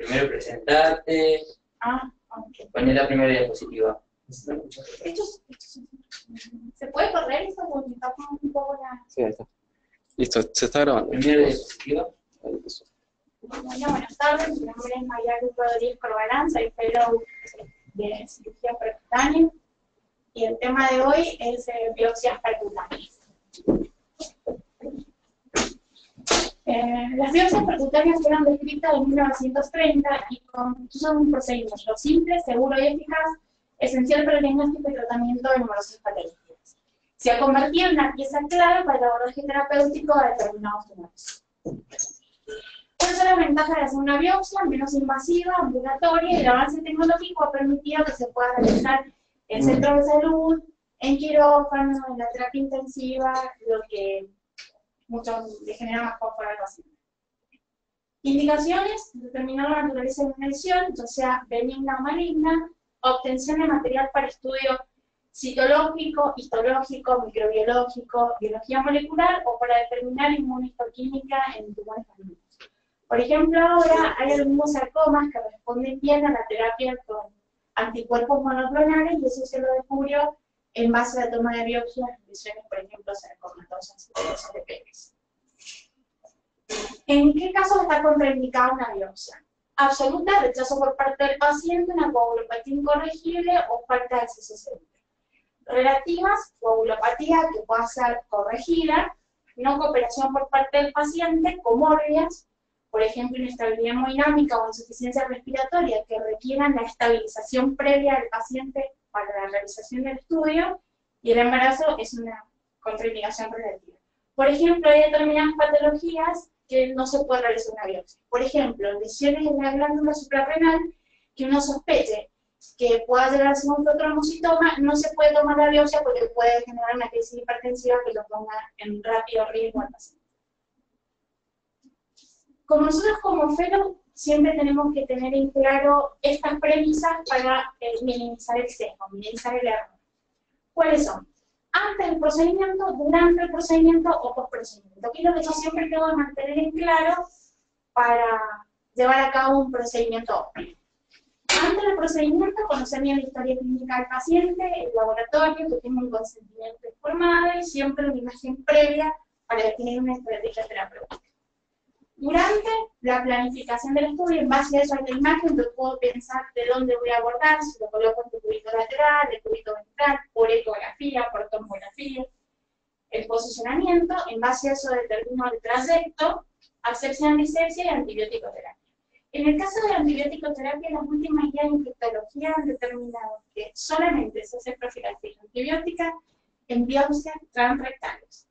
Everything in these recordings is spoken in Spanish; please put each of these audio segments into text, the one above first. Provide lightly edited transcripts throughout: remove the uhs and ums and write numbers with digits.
Primero presentarte. Ok. Poner la primera diapositiva. ¿Se puede correr eso? Porque me está un poco la... Sí, ahí está. Listo, se está grabando. Primera diapositiva. Ahí empezó. Buenas tardes, mi nombre es María Luz Rodríguez Corbalán, soy fellow de cirugía percutánea y el tema de hoy es biopsias percutáneas. Las biopsias percutáneas fueron descritas en 1930 y son un procedimiento simple, seguro y eficaz, esencial para el diagnóstico y tratamiento de numerosas patologías. Se ha convertido en una pieza clave para el abordaje terapéutico de determinados tumores. ¿Cuáles son las ventajas de hacer una biopsia? Menos invasiva, ambulatoria, y el avance tecnológico ha permitido que se pueda realizar en centros de salud, en quirófano, en la terapia intensiva, lo que mucho le genera más confort al paciente. Indicaciones: determinar la naturaleza de una lesión, ya sea benigna o maligna, obtención de material para estudio citológico, histológico, microbiológico, biología molecular o para determinar inmunohistoquímica en tumores malignos. Por ejemplo, ahora hay algunos sarcomas que responden bien a la terapia con anticuerpos monoclonales y eso se lo descubrió en base a la toma de biopsias en lesiones, por ejemplo, sarcomatosas de Pérez. ¿En qué casos está contraindicada una biopsia? Absoluta: rechazo por parte del paciente, una coagulopatía incorregible o falta de CCC. Relativas: coagulopatía que pueda ser corregida, no cooperación por parte del paciente, comórbidas, por ejemplo, inestabilidad hemodinámica o insuficiencia respiratoria que requieran la estabilización previa del paciente para la realización del estudio, y el embarazo es una contraindicación relativa. Por ejemplo, hay determinadas patologías que no se puede realizar una biopsia. Por ejemplo, lesiones en la glándula suprarrenal que uno sospeche que pueda llegar a ser un trombocitoma, no se puede tomar la biopsia porque puede generar una crisis hipertensiva que lo ponga en rápido riesgo al paciente. Como nosotros como fellow siempre tenemos que tener en claro estas premisas para minimizar el sesgo, minimizar el error. ¿Cuáles son? Antes del procedimiento, durante el procedimiento o post-procedimiento. Aquí lo que yo siempre tengo que mantener en claro para llevar a cabo un procedimiento óptimo. Antes del procedimiento, conocer bien la historia clínica del paciente, el laboratorio, que tenga un consentimiento informado y siempre una imagen previa para definir una estrategia terapéutica. Durante la planificación del estudio, en base a eso hay la imagen, yo puedo pensar de dónde voy a abordar, si lo coloco en el cubito lateral, el cubito ventral, por ecografía, por tomografía, el posicionamiento, en base a eso determino el trayecto, asepsia, antisepsia y antibiótico-terapia. En el caso de antibiótico-terapia, las últimas guías de infectología han determinado que solamente se hace profilaxis antibiótica en biopsias transrectales.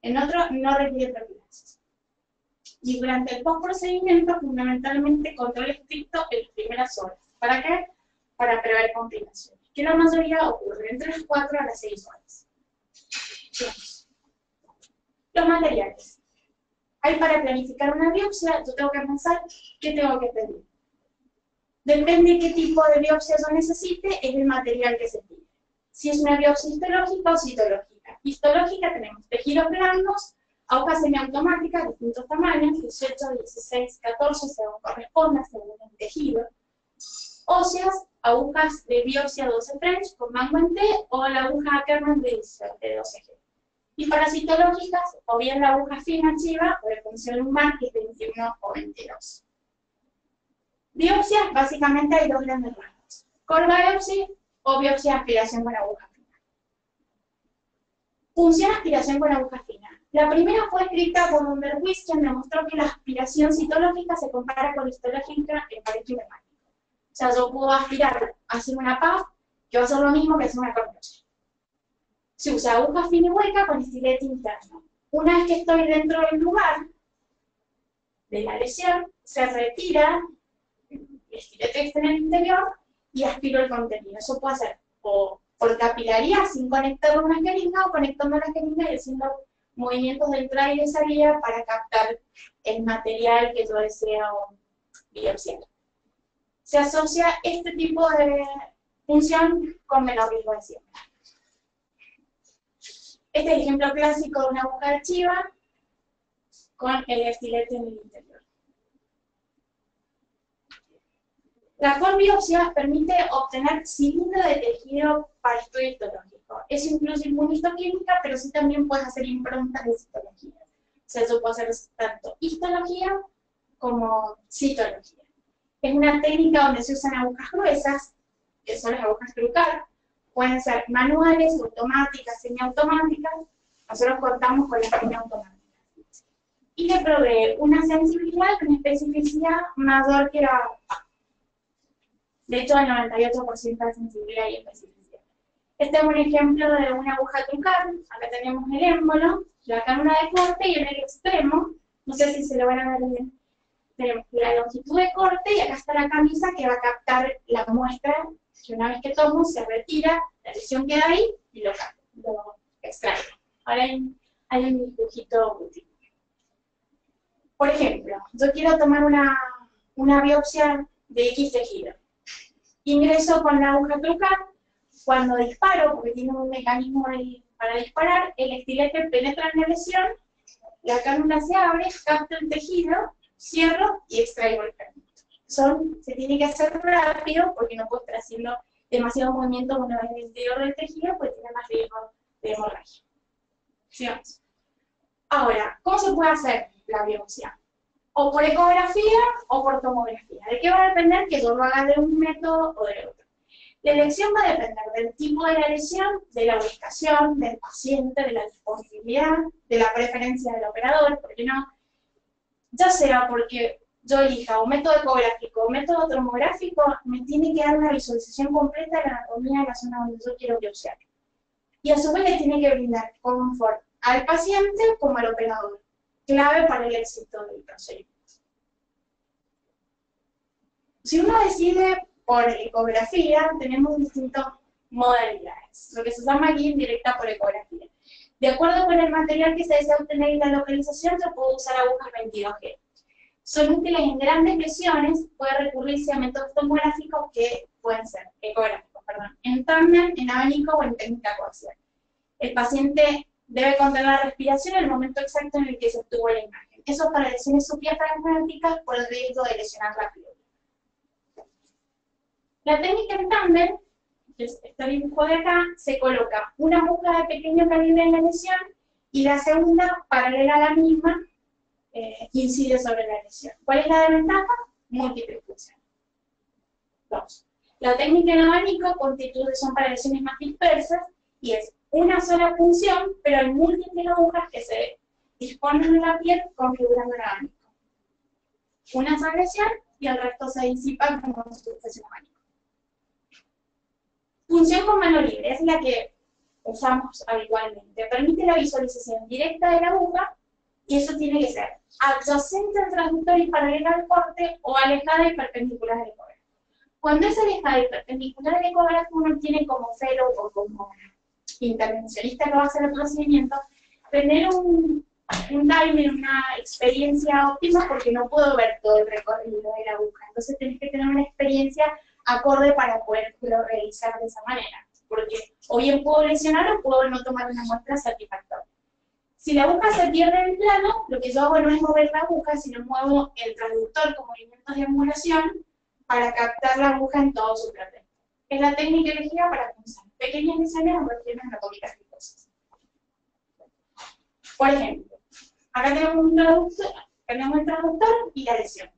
En otro no requiere profilaxis. Y durante el postprocedimiento, fundamentalmente, control estricto en las primeras horas. ¿Para qué? Para prever complicaciones, que la mayoría ocurre entre las 4 a las 6 horas. Bien. Los materiales. Hay para planificar una biopsia, yo tengo que pensar qué tengo que pedir. Depende de qué tipo de biopsia yo necesite, es el material que se pide. Si es una biopsia histológica o citológica. Histológica tenemos tejidos blandos, agujas semiautomáticas de distintos tamaños, 18, 16, 14, según corresponda, según el tejido. Óseas, agujas de biopsia 12 French con mango en T o la aguja Ackermann de 12 G. Y para citológicas, o bien la aguja fina chiva o de función lumbar, que es 21 o 22. Biopsias, básicamente hay dos grandes rangos: core biopsy o biopsia de aspiración con aguja fina. Función aspiración con aguja fina. La primera fue escrita por Underwis, quien demostró que la aspiración citológica se compara con histológica en parejo hepático. O sea, yo puedo aspirar, hacer una PAF, que va a ser lo mismo que hacer una cornea. Se usa aguja fina y hueca con estilete interno. Una vez que estoy dentro del lugar de la lesión, se retira el estilete que está en el interior y aspiro el contenido. Eso puede ser o por capilaridad, sin conectar una jeringa, o conectando la jeringa y haciendo movimientos de entrada y de salida para captar el material que yo deseo biopsiar. Se asocia este tipo de función con menor riesgo de siembra. Este es el ejemplo clásico de una aguja de chiva con el estilete en el interior. La core biopsia permite obtener cilindro de tejido para estudio histológico. Eso incluye inmunistoquímica, pero sí también puedes hacer improntas de citología. O sea, eso puede hacer tanto histología como citología. Es una técnica donde se usan agujas gruesas, que son las agujas Trucar. Pueden ser manuales, automáticas, semiautomáticas. Nosotros contamos con las semiautomáticas. Y le provee una sensibilidad y una especificidad mayor que la aguja. De hecho, el 98% de sensibilidad y especificidad. Este es un ejemplo de una aguja Trucar. Acá tenemos el émbolo, la cánula de corte y en el extremo, no sé si se lo van a ver bien, tenemos la longitud de corte y acá está la camisa que va a captar la muestra, que una vez que tomo se retira, la lesión queda ahí y lo extraigo. Ahora hay un dibujito útil. Por ejemplo, yo quiero tomar una biopsia de X tejido. Ingreso con la aguja Trucar, cuando disparo, porque tiene un mecanismo para disparar, el estilete penetra en la lesión, la cánula se abre, capta el tejido, cierro y extraigo el fragmento. Se tiene que hacer rápido porque no puedo estar haciendo demasiado movimiento una vez en el interior del tejido, pues tiene más riesgo de hemorragia. Sigamos. Ahora, ¿cómo se puede hacer la biopsia? O por ecografía o por tomografía. ¿De qué va a depender que yo lo haga de un método o de otro? La elección va a depender del tipo de la lesión, de la ubicación, del paciente, de la disponibilidad, de la preferencia del operador, porque no, ya sea porque yo elija un método ecográfico o un método tomográfico, me tiene que dar una visualización completa de la anatomía de la zona donde yo quiero biopsiar. Y a su vez le tiene que brindar confort al paciente como al operador, clave para el éxito del procedimiento. Si uno decide por ecografía, tenemos distintas modalidades, lo que se llama guía indirecta por ecografía. De acuerdo con el material que se desea obtener y la localización, se puede usar agujas 22G. Son útiles en grandes lesiones, puede recurrirse a métodos tomográficos que pueden ser ecográficos, en tándem, en abanico o en técnica coaxial. El paciente debe contener la respiración en el momento exacto en el que se obtuvo la imagen. Eso para lesiones subdiafragmáticas por el riesgo de lesionar la piel. La técnica en tándem, que es este dibujo de acá, se coloca una aguja de pequeño calibre en la lesión y la segunda, paralela a la misma, incide sobre la lesión. ¿Cuál es la desventaja? Múltiple función. 2. La técnica en abanico son para lesiones más dispersas y es una sola función, pero hay múltiples agujas que se disponen en la piel configurando el abanico. Una sola lesión y el resto se disipa como sucesión abanico. Función con mano libre es la que usamos habitualmente. Permite la visualización directa de la aguja y eso tiene que ser adyacente al transductor y paralela al corte o alejada y perpendicular al ecógrafo. Cuando es alejada y perpendicular al ecógrafo, uno tiene como fellow o como intervencionista que va a hacer el procedimiento, tener un timer, una experiencia óptima porque no puedo ver todo el recorrido de la aguja. Entonces tenés que tener una experiencia acorde para poderlo realizar de esa manera. Porque o bien puedo lesionar o puedo no tomar una muestra satisfactoria. Si la aguja se pierde en el plano, lo que yo hago no es mover la aguja, sino muevo el transductor con movimientos de angulación para captar la aguja en todo su tratamiento. Es la técnica elegida para punzar pequeñas lesiones o lesiones anatómicas ricosas. Por ejemplo, acá tenemos el transductor y la lesión.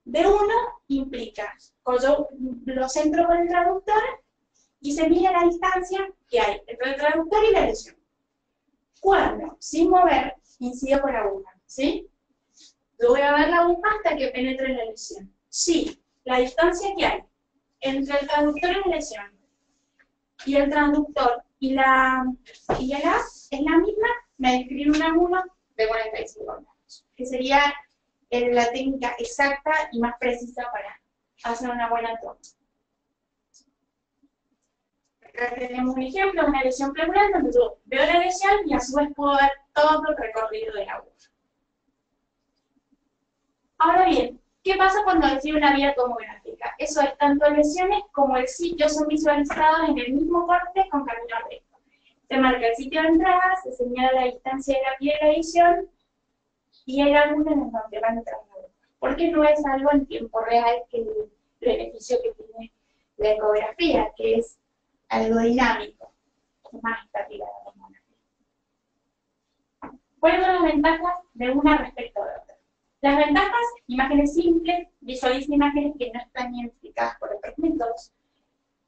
D1 implica, yo lo centro con el traductor y se mide la distancia que hay entre el traductor y la lesión. Cuando, sin mover, incido con la aguja, ¿sí? Yo voy a ver la aguja hasta que penetre en la lesión. Si la distancia que hay entre el traductor y la lesión y el transductor y el haz es la misma, me describe un ángulo de 45 grados, que sería la técnica exacta y más precisa para hacer una buena toma. Acá tenemos un ejemplo, una lesión pleural, donde yo veo la lesión y a su vez puedo ver todo el recorrido de la aguja. Ahora bien, ¿qué pasa cuando recibe una vía tomográfica? Eso es, tanto lesiones como el sitio son visualizados en el mismo corte con camino recto. Se marca el sitio de entrada, se señala la distancia de la piel de la lesión y hay ángulos en donde van a entrar la aguja. porque no es algo en tiempo real que el beneficio que tiene la ecografía, que es algo dinámico, más estática la tomografía. ¿Cuáles son las ventajas de una respecto de otra? Las ventajas, imágenes simples, visualizan imágenes que no están identificadas por otros métodos.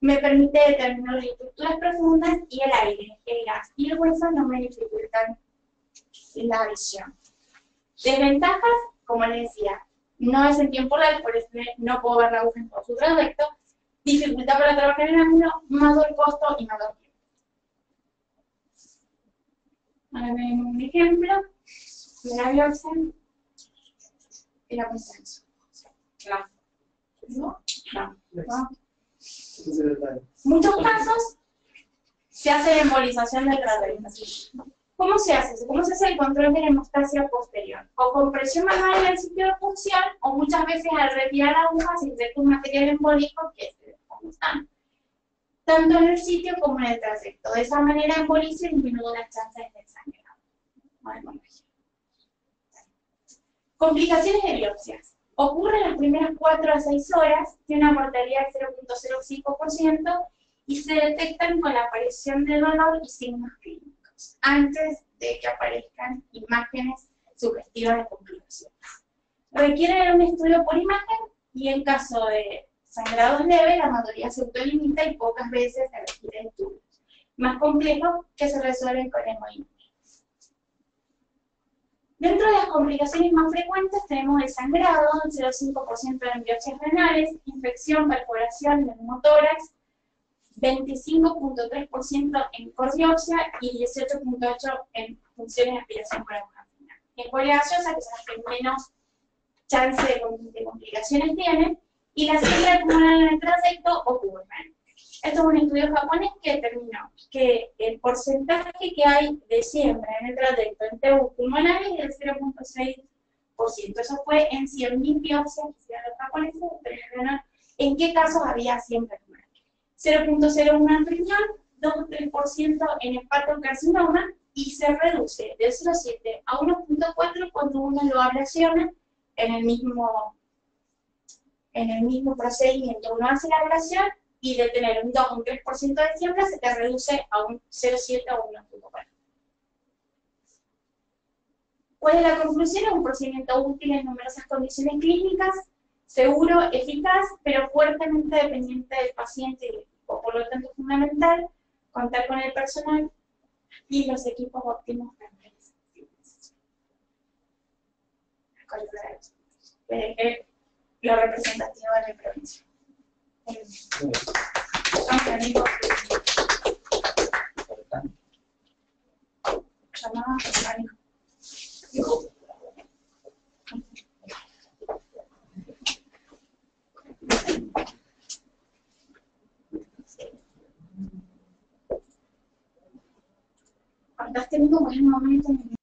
Me permite determinar las estructuras profundas y el aire, el gas y el hueso no me dificultan la visión. Desventajas, como les decía, no es en tiempo real, por eso no puedo ver la aguja en todo su trayecto, dificultad para trabajar en ángulo, mayor costo y mayor tiempo. Ahora vemos un ejemplo de la biopsia y la consenso. ¿No? Muchos casos se hace la embolización del tratamiento. ¿Cómo se hace? ¿Cómo se hace el control de la hemostasia posterior? O con presión manual en el sitio de punción, o muchas veces al retirar la aguja se inserta un material embólico que es constante, tanto en el sitio como en el trayecto. De esa manera emboliza y disminuye las chances de sangrado. Complicaciones de biopsias. Ocurre en las primeras 4 a 6 horas, tiene una mortalidad de 0.05% y se detectan con la aparición de dolor y signos clínicos, antes de que aparezcan imágenes sugestivas de complicaciones. Requiere un estudio por imagen y en caso de sangrados leves, la mayoría se autolimita y pocas veces se requieren estudios más complejos que se resuelven con hemodinamia. Dentro de las complicaciones más frecuentes tenemos el sangrado, el 0,5% en biopsias renales, infección, perforación en neumotórax, 25.3% en cordiopsia y 18.8% en funciones de aspiración por aguja fina. En cualidad gaseosa, que son las que menos chance de complicaciones tienen, y la siembra pulmonar en el trayecto ocurren. Esto es un estudio japonés que determinó que el porcentaje que hay de siembra en el trayecto en TU pulmonares es del 0.6%. Eso fue en 100.000 biopsias que hicieron los japoneses, determinaron en qué casos había siembra pulmonar. 0.01 en riñón, 2-3% en hepatocarcinoma y se reduce de 0.7 a 1.4 cuando uno lo ablaciona en el mismo procedimiento. Uno hace la ablación y de tener un 2 o un 3% de siembra se te reduce a un 0,7 o 1.4. ¿Cuál es la conclusión? Es un procedimiento útil en numerosas condiciones clínicas, seguro, eficaz, pero fuertemente dependiente del paciente y del equipo. Por lo tanto, es fundamental contar con el personal y los equipos óptimos para realizar. Lo representativo de la provincia. Llamada orgánico. Estás teniendo un buen momento en el